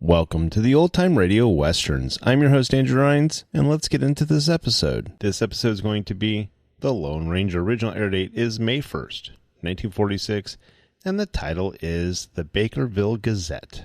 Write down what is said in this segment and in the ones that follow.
Welcome to the Old Time Radio Westerns. I'm your host, Andrew Rhines, and let's get into this episode. This episode is going to be The Lone Ranger. Original air date is May 1st, 1946, and the title is The Bakerville Gazette.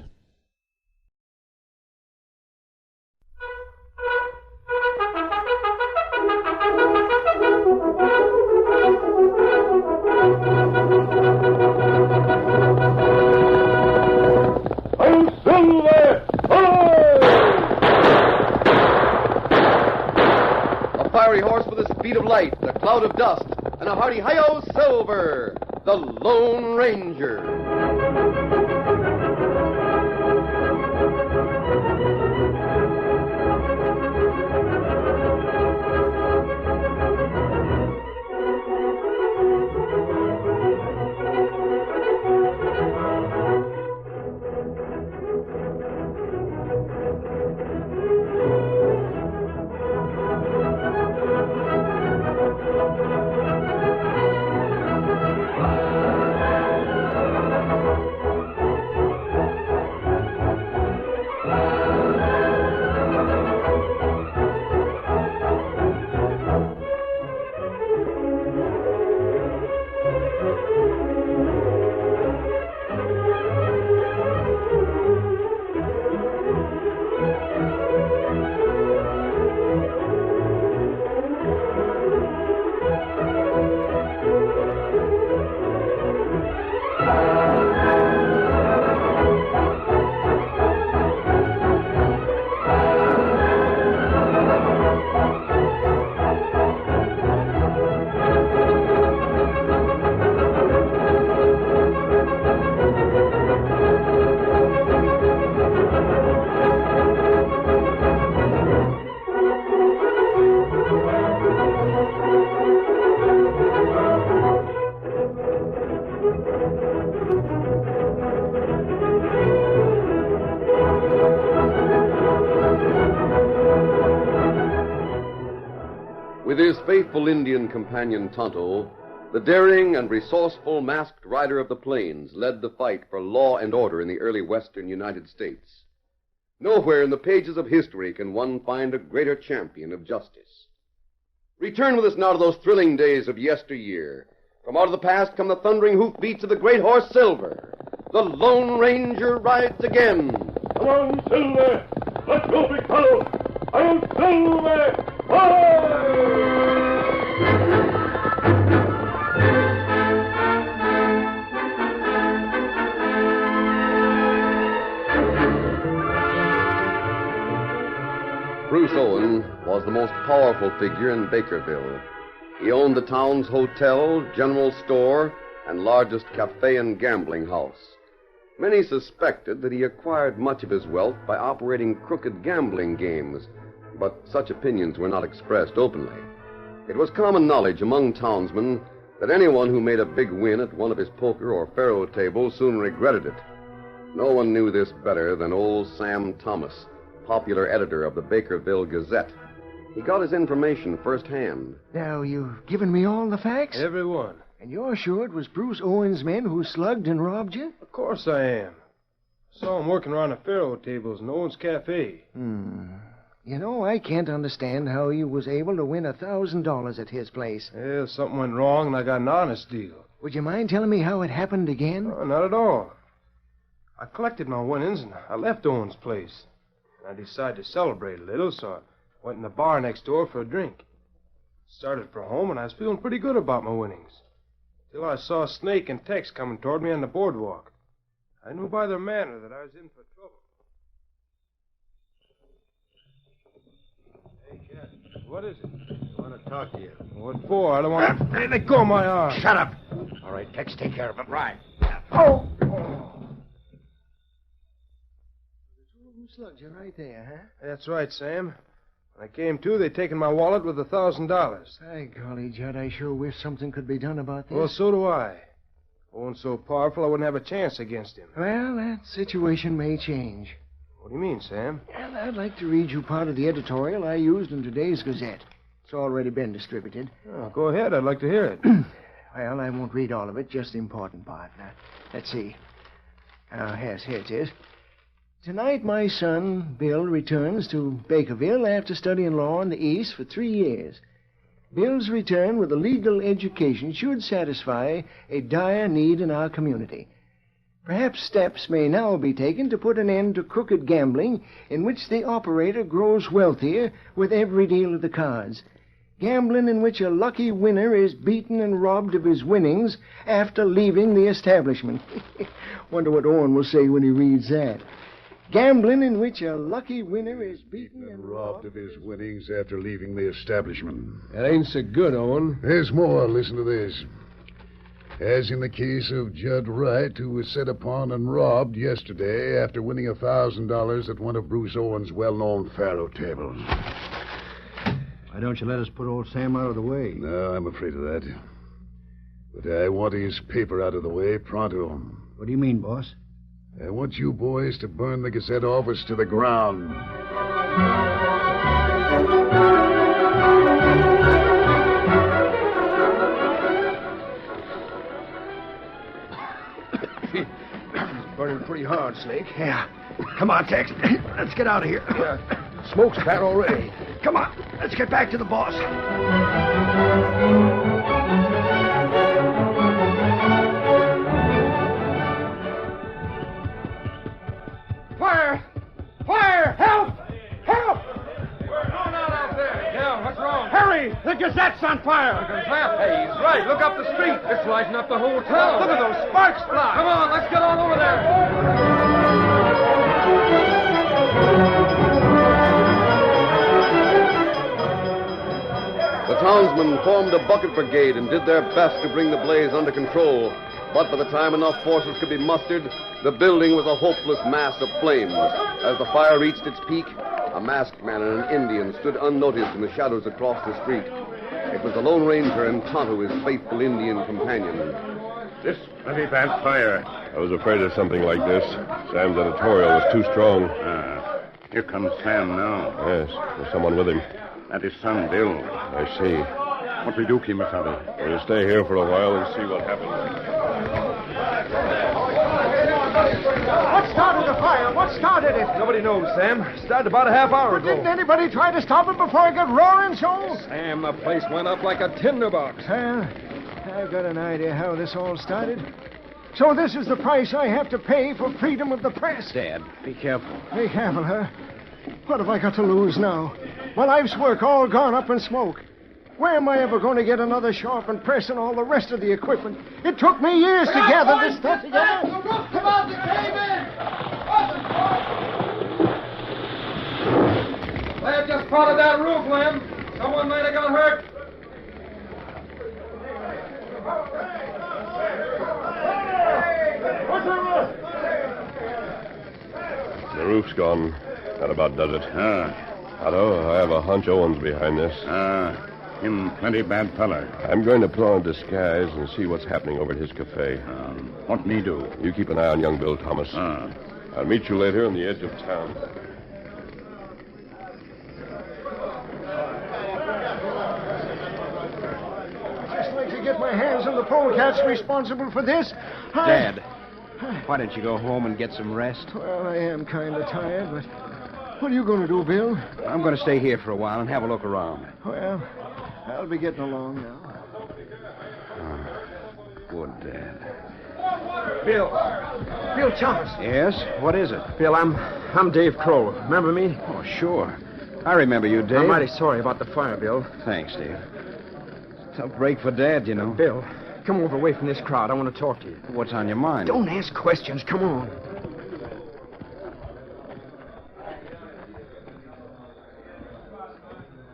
Fiery horse with a speed of light, a cloud of dust, and a hearty hi-yo Silver, the Lone Ranger. With his faithful Indian companion Tonto, the daring and resourceful masked rider of the plains led the fight for law and order in the early western United States. Nowhere in the pages of history can one find a greater champion of justice. Return with us now to those thrilling days of yesteryear. From out of the past come the thundering hoofbeats of the great horse Silver. The Lone Ranger rides again. Come on, Silver! Let's go, big fellow! I'm Silver! Fire! Bruce Owen was the most powerful figure in Bakerville. He owned the town's hotel, general store, and largest cafe and gambling house. Many suspected that he acquired much of his wealth by operating crooked gambling games, but such opinions were not expressed openly. It was common knowledge among townsmen that anyone who made a big win at one of his poker or faro tables soon regretted it. No one knew this better than old Sam Thomas, popular editor of the Bakerville Gazette. He got his information firsthand. Now, you've given me all the facts? Every one. And you're sure it was Bruce Owen's men who slugged and robbed you? Of course I am. Saw him working around the faro tables in Owen's Cafe. You know, I can't understand how you was able to win $1,000 at his place. Yeah, something went wrong and I got an honest deal. Would you mind telling me how it happened again? No, not at all. I collected my winnings and I left Owen's place. I decided to celebrate a little, so I went in the bar next door for a drink. Started for home, and I was feeling pretty good about my winnings. Till I saw Snake and Tex coming toward me on the boardwalk. I knew by their manner that I was in for trouble. Hey, Cat, what is it? I want to talk to you. What for? I don't want to... Hey, let go of my arm. Shut up. All right, Tex, take care of it. Right. Oh! Who slugged you right there, huh? That's right, Sam. When I came to, they'd taken my wallet with $1,000. By golly, Judd, I sure wish something could be done about this. Well, so do I. Owen's so powerful, I wouldn't have a chance against him. Well, that situation may change. What do you mean, Sam? Well, I'd like to read you part of the editorial I used in today's Gazette. It's already been distributed. Oh, go ahead. I'd like to hear it. Well, I won't read all of it, just the important part. Now, let's see. Here it is. Tonight, my son, Bill, returns to Bakerville after studying law in the East for 3 years. Bill's return with a legal education should satisfy a dire need in our community. Perhaps steps may now be taken to put an end to crooked gambling in which the operator grows wealthier with every deal of the cards. Gambling in which a lucky winner is beaten and robbed of his winnings after leaving the establishment. Wonder what Owen will say when he reads that. Gambling in which a lucky winner is beaten and robbed of his winnings after leaving the establishment. That ain't so good, Owen. There's more. Listen to this. As in the case of Judd Wright, who was set upon and robbed yesterday after winning $1,000 at one of Bruce Owen's well-known faro tables. Why don't you let us put old Sam out of the way? No, I'm afraid of that. But I want his paper out of the way pronto. What do you mean, boss? I want you boys to burn the Gazette office to the ground. It's burning pretty hard, Snake. Yeah. Come on, Tex. Let's get out of here. Yeah. Smoke's bad already. Come on. Let's get back to the boss. Fire! Fire! Help! Help! What's going on out there? Yeah, what's wrong? Hurry! The Gazette's on fire! The Gazette? Hey, he's right. Look up the street. It's lighting up the whole town. Look at those sparks fly. Come on, let's get on over there. The townsmen formed a bucket brigade and did their best to bring the blaze under control. But by the time enough forces could be mustered, the building was a hopeless mass of flames. As the fire reached its peak, a masked man and an Indian stood unnoticed in the shadows across the street. It was the Lone Ranger and Tonto, his faithful Indian companion. This plenty bad fire. I was afraid of something like this. Sam's editorial was too strong. Here comes Sam now. Yes, there's someone with him. That is son, Bill. I see. What we do, Kimasabi? We'll stay here for a while and see what happens. What started the fire? What started it? Nobody knows, Sam. Started about a half hour ago. Didn't anybody try to stop it before it got roaring so? Sam, the place went up like a tinderbox. Well, I've got an idea how this all started. So this is the price I have to pay for freedom of the press. Dad, be careful. Be careful, huh? What have I got to lose now? My life's work all gone up in smoke. Where am I ever going to get another sharpened press and all the rest of the equipment? It took me years to gather this stuff together. The roof's about to cave in! They just prodded that roof, Lem. Someone might have got hurt. The roof's gone. That about does it. Otto, I have a hunch Owen's behind this. Him plenty bad feller. I'm going to put on a disguise and see what's happening over at his cafe. What me do? You keep an eye on young Bill Thomas. I'll meet you later on the edge of town. I'd just like to get my hands on the polecats responsible for this. Dad, why don't you go home and get some rest? Well, I am kind of tired, but what are you going to do, Bill? I'm going to stay here for a while and have a look around. Well, I'll be getting along now. Good, Dad. Bill Thomas. Yes? What is it? Bill, I'm Dave Crow. Remember me? Oh, sure. I remember you, Dave. I'm mighty sorry about the fire, Bill. Thanks, Dave. Tough break for Dad, you know. Bill, come over away from this crowd. I want to talk to you. What's on your mind? Don't ask questions. Come on.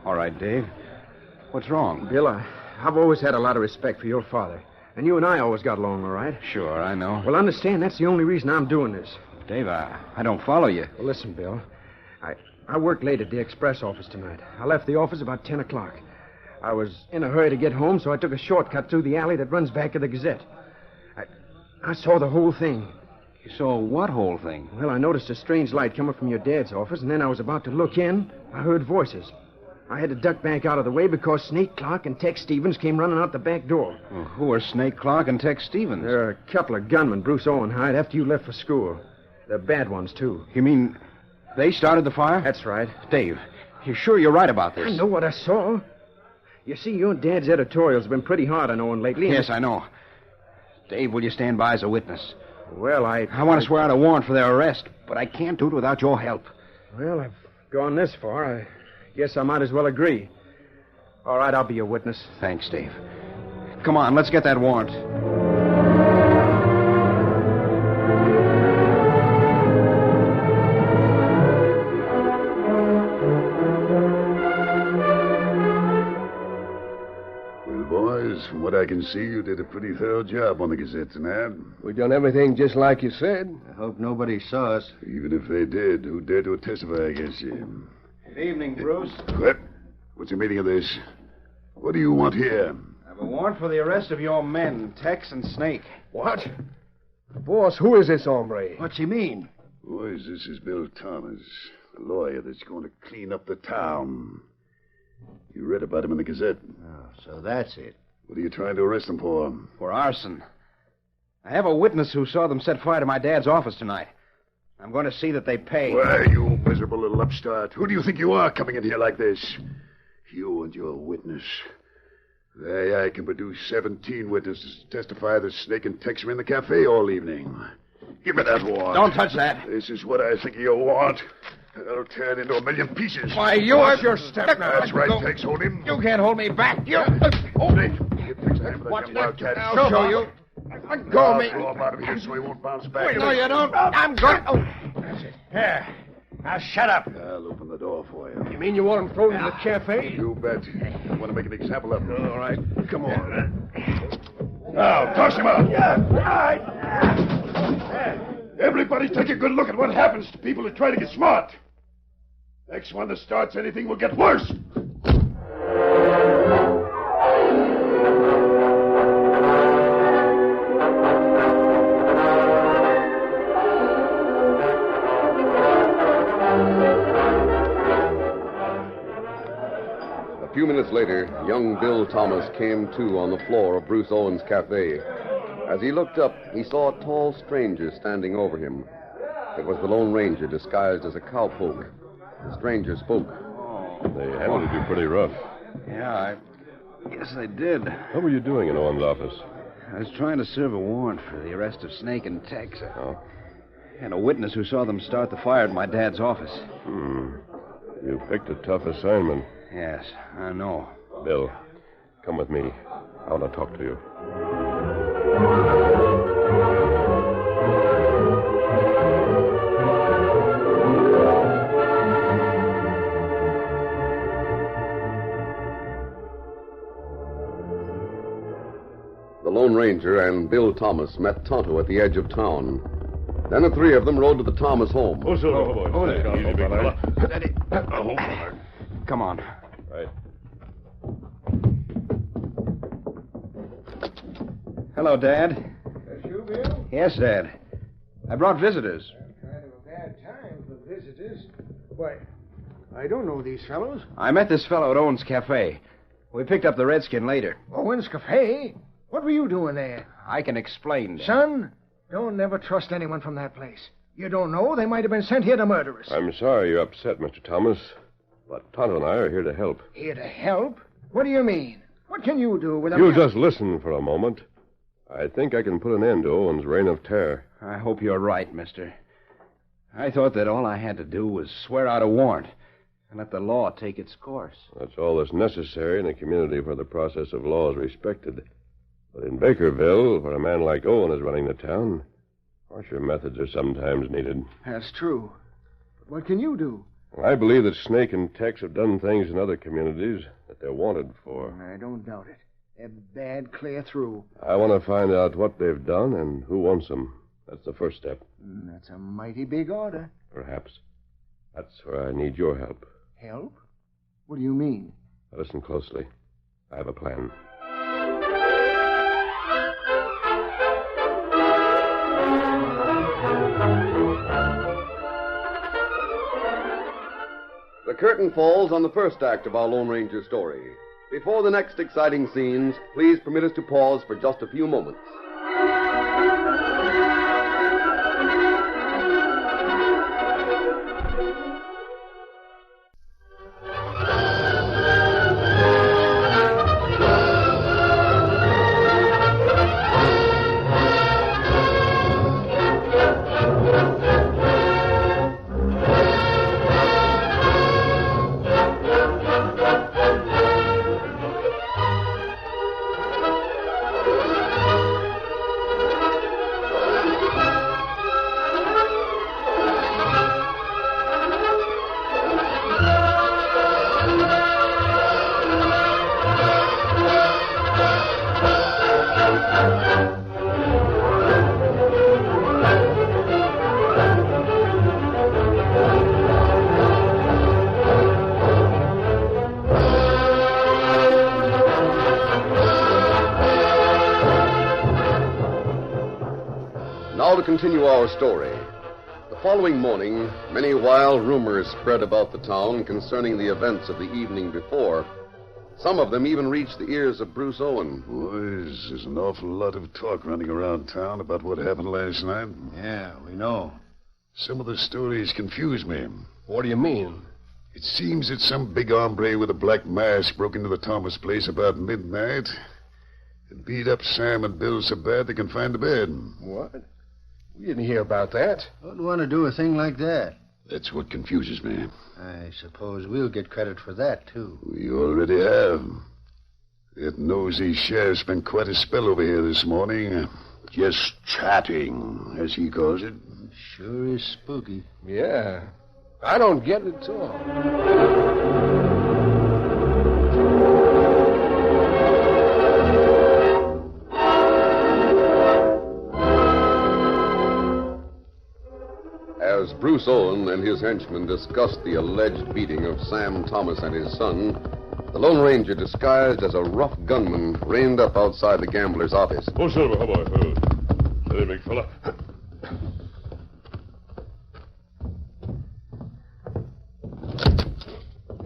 All right, Dave. What's wrong? Bill, I've always had a lot of respect for your father. And you and I always got along all right. Sure, I know. Well, understand, that's the only reason I'm doing this. Dave, I don't follow you. Well, listen, Bill. I worked late at the express office tonight. I left the office about 10 o'clock. I was in a hurry to get home, so I took a shortcut through the alley that runs back to the Gazette. I saw the whole thing. You saw what whole thing? Well, I noticed a strange light coming from your dad's office, and then I was about to look in. I heard voices. I had to duck back out of the way because Snake Clark and Tex Stevens came running out the back door. Well, who are Snake Clark and Tex Stevens? They're a couple of gunmen Bruce Owen hired after you left for school. They're bad ones, too. You mean they started the fire? That's right. Dave, you sure you're right about this? I know what I saw. You see, your dad's editorials have been pretty hard on Owen lately. Yes, I know. Dave, will you stand by as a witness? Well, I want to swear out a warrant for their arrest, but I can't do it without your help. Well, I've gone this far. I guess I might as well agree. All right, I'll be your witness. Thanks, Dave. Come on, let's get that warrant. From what I can see, you did a pretty thorough job on the Gazette tonight. We done everything just like you said. I hope nobody saw us. Even if they did, who dared to testify against you? Good evening, Bruce. What? What's the meaning of this? What do you want here? I have a warrant for the arrest of your men, Tex and Snake. What? Boss, who is this hombre? What's he mean? Boys, this is Bill Thomas, the lawyer that's going to clean up the town. You read about him in the Gazette. Oh, so that's it. What are you trying to arrest him for? For arson. I have a witness who saw them set fire to my dad's office tonight. I'm going to see that they pay. Why, you miserable little upstart. Who do you think you are coming in here like this? You and your witness. I can produce 17 witnesses to testify that Snake and Tex were in the cafe all evening. Give me that warrant. Don't touch that. This is what I think of your warrant. I'll tear it into a million pieces. Why, you Watch your step now. That's right, Tex. Hold him. You can't hold me back. You... Hold it. Get Tex hand for that wildcat. I'll show you. Let go of me. I'll throw him out of here so he won't bounce back. No, you don't. I'm going... Oh. That's it. Here. Now, shut up. I'll open the door for you. You mean you want him thrown into the cafe? You bet. I want to make an example of him. All right. Come on. Now, toss him out. Yeah, all right. Everybody take a good look at what happens to people who try to get smart. Next one that starts anything will get worse. A few minutes later, young Bill Thomas came to on the floor of Bruce Owen's cafe. As he looked up, he saw a tall stranger standing over him. It was the Lone Ranger disguised as a cowpoke. The stranger spoke. They handled you pretty rough. Yeah, I guess they did. What were you doing in Owen's office? I was trying to serve a warrant for the arrest of Snake and Tex. Oh? And a witness who saw them start the fire at my dad's office. You picked a tough assignment. Yes, I know. Bill, come with me. I want to talk to you. The Lone Ranger and Bill Thomas met Tonto at the edge of town. Then the three of them rode to the Thomas home. Easy, big fella. Steady. Come on. Right. Hello, Dad. That's you, Bill? Yes, Dad. I brought visitors. Kind of a bad time for visitors. Why, I don't know these fellows. I met this fellow at Owen's Cafe. We picked up the Redskin later. Owen's Cafe? What were you doing there? I can explain, Dad. Son, don't never trust anyone from that place. You don't know. They might have been sent here to murder us. I'm sorry you're upset, Mr. Thomas. But Tonto and I are here to help. Here to help? What do you mean? What can you do with a... You just listen for a moment. I think I can put an end to Owen's reign of terror. I hope you're right, mister. I thought that all I had to do was swear out a warrant and let the law take its course. That's all that's necessary in a community where the process of law is respected. But in Bakerville, where a man like Owen is running the town, harsher methods are sometimes needed. That's true. But what can you do? I believe that Snake and Tex have done things in other communities that they're wanted for. I don't doubt it. They're bad clear through. I want to find out what they've done and who wants them. That's the first step. That's a mighty big order. Perhaps. That's where I need your help. Help? What do you mean? Now listen closely. I have a plan. The curtain falls on the first act of our Lone Ranger story. Before the next exciting scenes, please permit us to pause for just a few moments. continue our story. The following morning, many wild rumors spread about the town concerning the events of the evening before. Some of them even reached the ears of Bruce Owen. Boys, there's an awful lot of talk running around town about what happened last night. Yeah, we know. Some of the stories confuse me. What do you mean? It seems that some big hombre with a black mask broke into the Thomas place about midnight and beat up Sam and Bill so bad they can find the bed. What? We didn't hear about that. Who'd want to do a thing like that? That's what confuses me. I suppose we'll get credit for that, too. We already have. That nosy sheriff spent quite a spell over here this morning. Just chatting, as he calls it. Sure is spooky. Yeah. I don't get it at all. As Bruce Owen and his henchmen discussed the alleged beating of Sam Thomas and his son, the Lone Ranger, disguised as a rough gunman, reined up outside the gambler's office. Oh, Silver, how about it? Steady, big fella.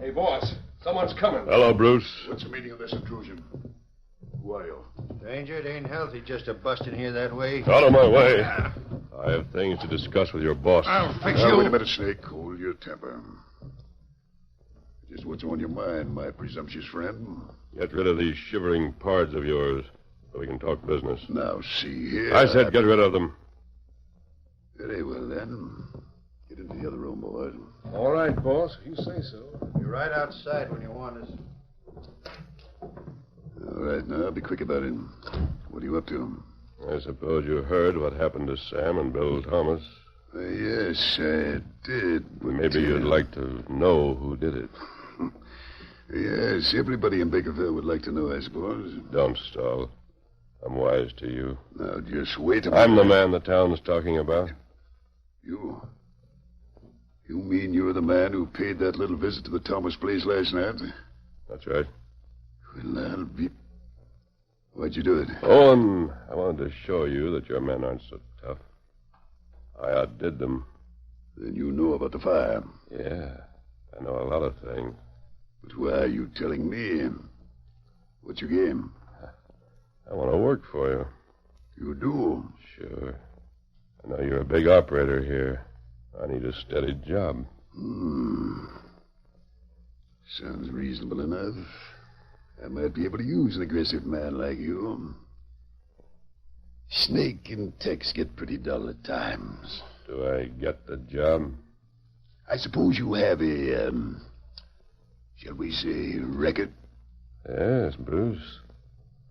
Hey, boss. Someone's coming. Hello, Bruce. What's the meaning of this intrusion? Who are you? Stranger, it ain't healthy just a busting here that way. Out of my way. I have things to discuss with your boss. I'll fix Now, you. wait a minute, Snake. Hold your temper. Just what's on your mind, my presumptuous friend? Get rid of these shivering pards of yours so we can talk business. Now, see here. I said get rid of them. Very well, then. Get into the other room, boys. All right, boss. You say so. You're right outside when you want us. All right, now, be quick about it. What are you up to? I suppose you heard what happened to Sam and Bill Thomas. Yes, I did. But, Maybe you'd like to know who did it. Yes, everybody in Bakerville would like to know, I suppose. Don't stall. I'm wise to you. Now, just wait a minute. I'm the man the town's talking about. You mean you're the man who paid that little visit to the Thomas place last night? That's right. Well, I'll be... Why'd you do it? Owen, I wanted to show you that your men aren't so tough. I outdid them. Then you know about the fire. Yeah, I know a lot of things. But why are you telling me? What's your game? I want to work for you. You do? Sure. I know you're a big operator here. I need a steady job. Sounds reasonable enough. I might be able to use an aggressive man like you. Snake and Tex get pretty dull at times. Do I get the job? I suppose you have a, shall we say, record? Yes, Bruce.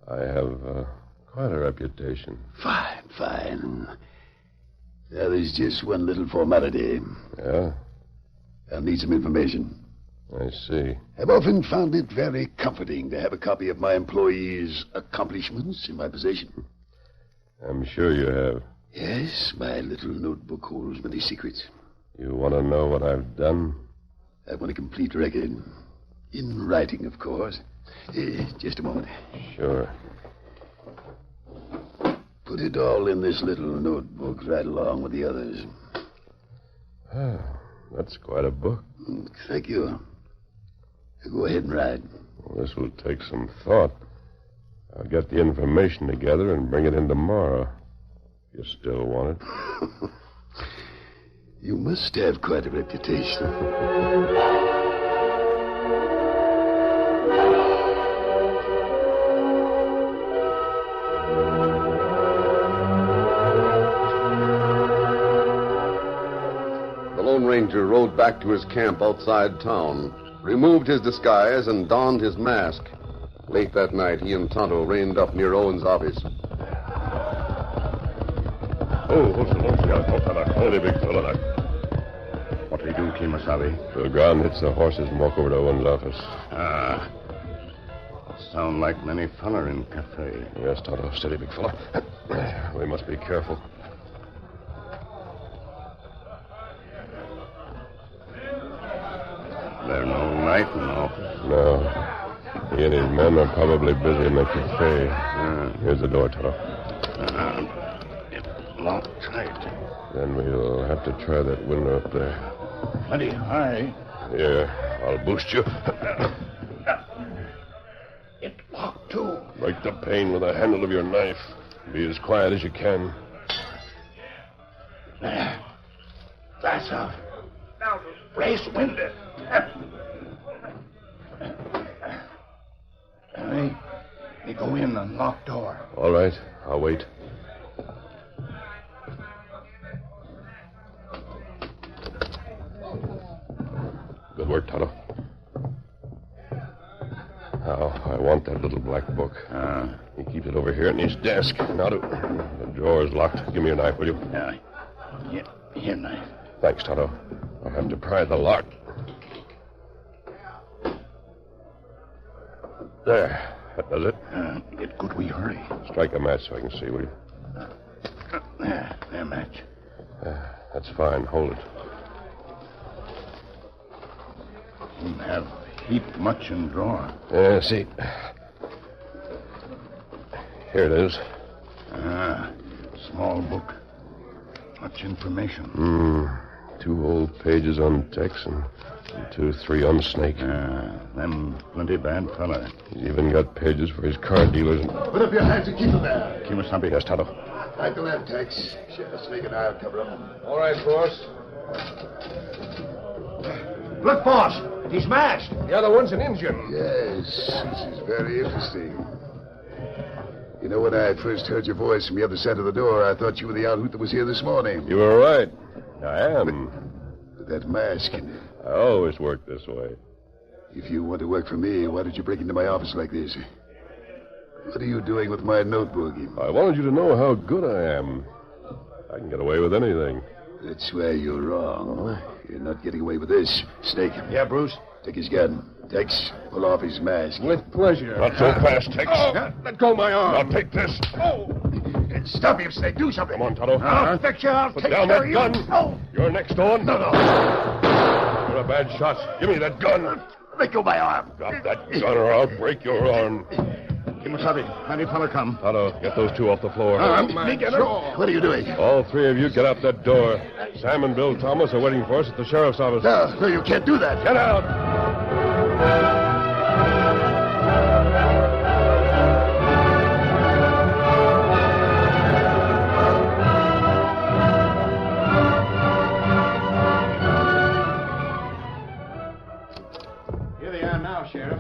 I have quite a reputation. Fine. Now, there's just one little formality. Yeah? I'll need some information. I see. I've often found it very comforting to have a copy of my employees' accomplishments in my possession. I'm sure you have. Yes, my little notebook holds many secrets. You want to know what I've done? I want a complete record. In writing, of course. Just a moment. Sure. Put it all in this little notebook right along with the others. That's quite a book. Thank you. Go ahead and write. Well, this will take some thought. I'll get the information together and bring it in tomorrow. You still want it? You must have quite a reputation. The Lone Ranger rode back to his camp outside town, removed his disguise, and donned his mask. Late that night, he and Tonto reined up near Owen's office. Steady, big fella. What do we do, Kimasabi? We'll go and hitch the horses and walk over to Owen's office. Sound like many fella in cafe. Yes, Tonto. Steady, big fella. We must be careful. There no light in the office? No. He and his men are probably busy in the cafe. Here's the door, Tonto. locked tight. Then we'll have to try that window up there. Plenty high. Here, I'll boost you. It's locked, too. Break the pane with the handle of your knife. Be as quiet as you can. There. That's a brace window. They go in and lock door. All right, I'll wait. Good work, Tonto. Now, I want that little black book. He keeps it over here in his desk. Now, the drawer's locked. Give me your knife, will you? Here, knife. Thanks, Tonto. I'll have to pry the lock. There. That does it. Get good we hurry. Strike a match so I can see, will you? There, match. That's fine. Hold it. You have heap much in drawer. See. Here it is. Small book. Much information. 2 old pages on Tex and 2-3 on Snake. Them plenty bad fella. He's even got pages for his car dealers. Put up your hands and keep them there. Kimasabi. Yes, Tonto. Back to left, Tex. Snake and I'll cover up. All right, boss. Look, boss. He's masked. The other one's an Indian. Yes, this is very interesting. You know, when I first heard your voice from the other side of the door, I thought you were the outhoot that was here this morning. You were right. I am. But that mask, I always work this way. if you want to work for me, why did you break into my office like this? What are you doing with my notebook? I wanted you to know how good I am. I can get away with anything. That's where you're wrong. You're not getting away with this. Snake. Yeah, Bruce? Take his gun. Tex, pull off his mask. With pleasure. Not so fast, Tex. Let go of my arm. Now take this. Stop him, Snake. Do something. Come on, Tonto. I'll fix you. I'll Put take down care that of you. gun. No. You're next on. No. You're a bad shot. Give me that gun. Let go of my arm. Drop that gun or I'll break your arm. Kimasabi, any fella come. Tonto, get those two off the floor. What are you doing? All three of you get out that door. Sam and Bill Thomas are waiting for us at the sheriff's office. No, you can't do that. Get out! Here they are now, Sheriff.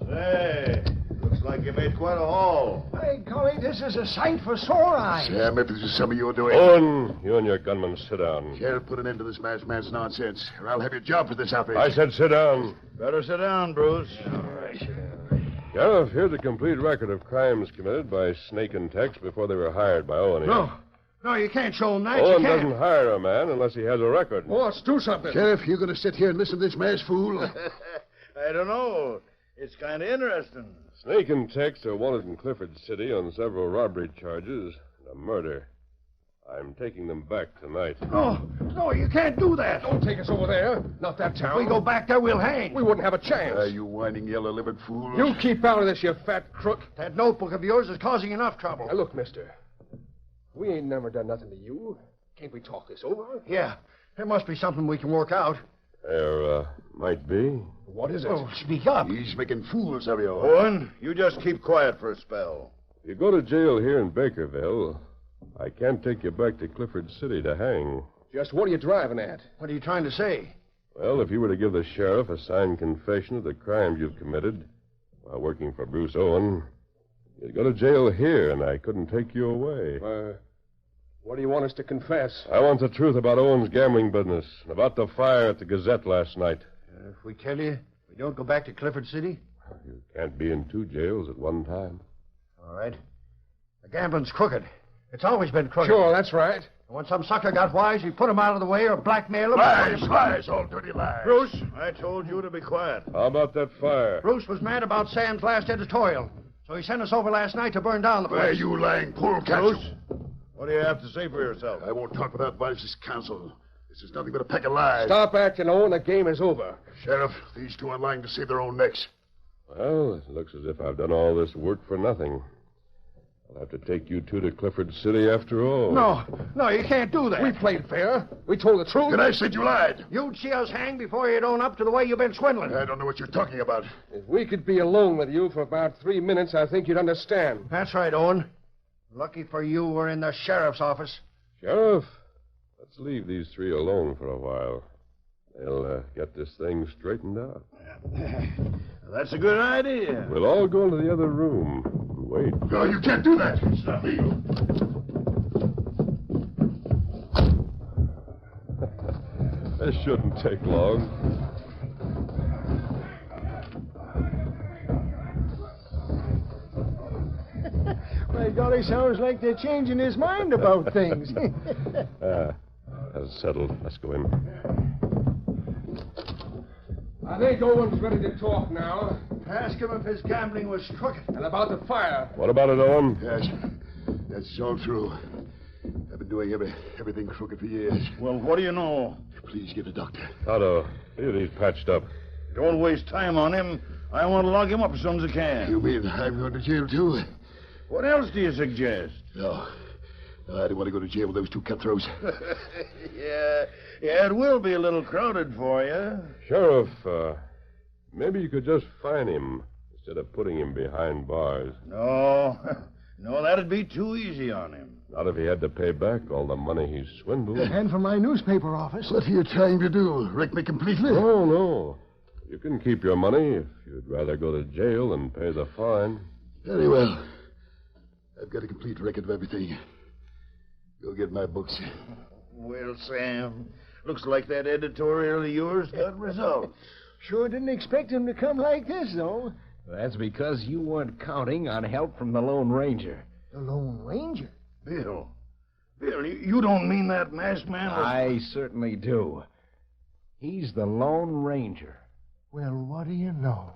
Say, looks like you made quite a haul. Hey, golly, this is a sight for sore eyes. Sam, if this is some of you doing. Owen, you and your gunman sit down. Sheriff, put an end to this masked man's nonsense, or I'll have your job for this outfit. I said sit down. Better sit down, Bruce. All right. Sheriff, here's a complete record of crimes committed by Snake and Tex before they were hired by Owen. here. No, you can't show him that. Owen you can't. doesn't hire a man unless he has a record. Boss, do something. Sheriff, you going to sit here and listen to this masked fool? I don't know. It's kind of interesting. Snake and Tex are wanted in Clifford City on several robbery charges and a murder. I'm taking them back tonight. No, you can't do that. Don't take us over there. Not that town. If we go back there, we'll hang. We wouldn't have a chance. You whining, yellow-livered fool. You keep out of this, you fat crook. That notebook of yours is causing enough trouble. Now, look, mister. We ain't never done nothing to you. Can't we talk this over? Yeah, there must be something we can work out. There, might be. What is it? Oh, speak up. He's making fools of you. Owen, you just keep quiet for a spell. If you go to jail here in Bakerville, I can't take you back to Clifford City to hang. Just what are you driving at? What are you trying to say? Well, if you were to give the sheriff a signed confession of the crimes you've committed while working for Bruce Owen, you'd go to jail here, and I couldn't take you away. What do you want us to confess? I want the truth about Owen's gambling business and about the fire at the Gazette last night. If we tell you we don't go back to Clifford City? You can't be in two jails at one time. All right. The gambling's crooked. It's always been crooked. Sure, that's right. And when some sucker got wise, we put him out of the way or blackmail him. Lies, all dirty lies. Bruce, I told you to be quiet. How about that fire? Bruce was mad about Sam's last editorial, so he sent us over last night to burn down the Where place. you lying polecat? Bruce, what do you have to say for yourself? I won't talk without Vice's counsel. This is nothing but a pack of lies. Stop acting, Owen. The game is over. Sheriff, these two are lying to save their own necks. Well, it looks as if I've done all this work for nothing. I'll have to take you two to Clifford City after all. No, you can't do that. We played fair. We told the truth. And I said you lied. You'd see us hang before you'd own up to the way you've been swindling. I don't know what you're talking about. If we could be alone with you for about 3 minutes, I think you'd understand. That's right, Owen. Lucky for you, we're in the sheriff's office. Sheriff, let's leave these three alone for a while. They'll get this thing straightened out. That's a good idea. We'll all go into the other room and wait. No, you can't do that. It's not legal. This shouldn't take long. My golly, sounds like they're changing his mind about things. That's settled. Let's go in. I think Owen's ready to talk now. Ask him if his gambling was crooked. And about the fire. What about it, Owen? Yes, that's all true. I've been doing everything crooked for years. Well, what do you know? Please get a doctor. Otto, he's patched up. Don't waste time on him. I want to lock him up as soon as I can. You mean I'm going to jail, too? What else do you suggest? No, I don't want to go to jail with those two cutthroats. Yeah, it will be a little crowded for you. Sheriff, maybe you could just fine him instead of putting him behind bars. No, that'd be too easy on him. Not if he had to pay back all the money he swindled. And from my newspaper office. What are you trying to do? Wreck me completely? Oh, no. You can keep your money if you'd rather go to jail than pay the fine. Very well. I've got a complete record of everything. Go get my books. Well, Sam, looks like that editorial of yours got results. Sure didn't expect him to come like this, though. That's because you weren't counting on help from the Lone Ranger. The Lone Ranger? Bill, you don't mean that masked man was... I certainly do. He's the Lone Ranger. Well, what do you know?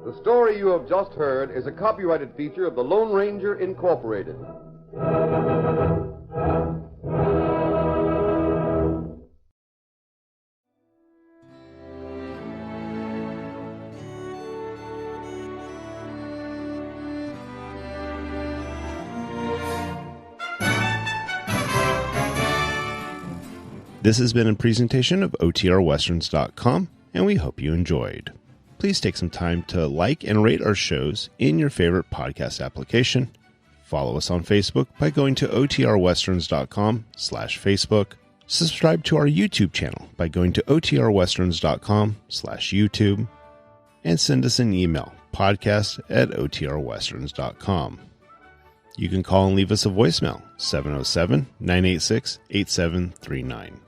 The story you have just heard is a copyrighted feature of the Lone Ranger Incorporated. This has been a presentation of OTRWesterns.com, and we hope you enjoyed. Please take some time to like and rate our shows in your favorite podcast application. Follow us on Facebook by going to OTRWesterns.com/Facebook. Subscribe to our YouTube channel by going to OTRWesterns.com/YouTube. And send us an email, podcast@OTRWesterns.com. You can call and leave us a voicemail, 707-986-8739.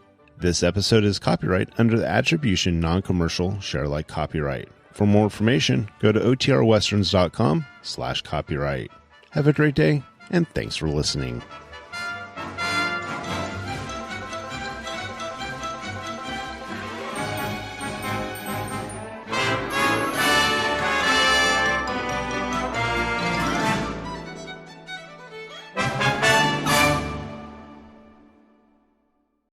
This episode is copyright under the Attribution Non-Commercial Share Alike copyright. For more information, go to otrwesterns.com/copyright. Have a great day, and thanks for listening.